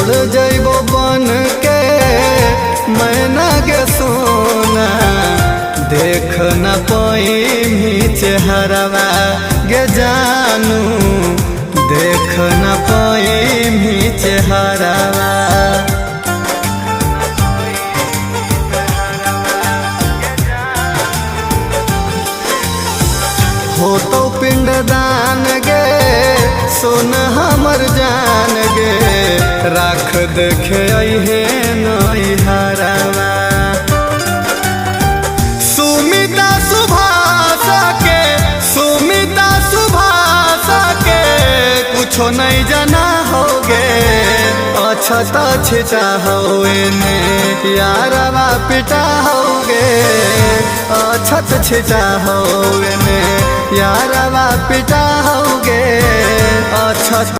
उड़ जइबो बन के मैना के सोना, देख न पाई चेहरवा गे जानू, देख न पाई चेहरवा। हो तो पिंडदान गे सोन हमर जान गे, राख देखे अहे नैहरवा। सुमिता सुभाषा के, सुमिता सुभाषा के कुछो नहीं जाना होगे, अछत छिटा होए ने यारवा पिटा होगे, अछत छिटा होए ने यारवा पिटा होगे, अछत।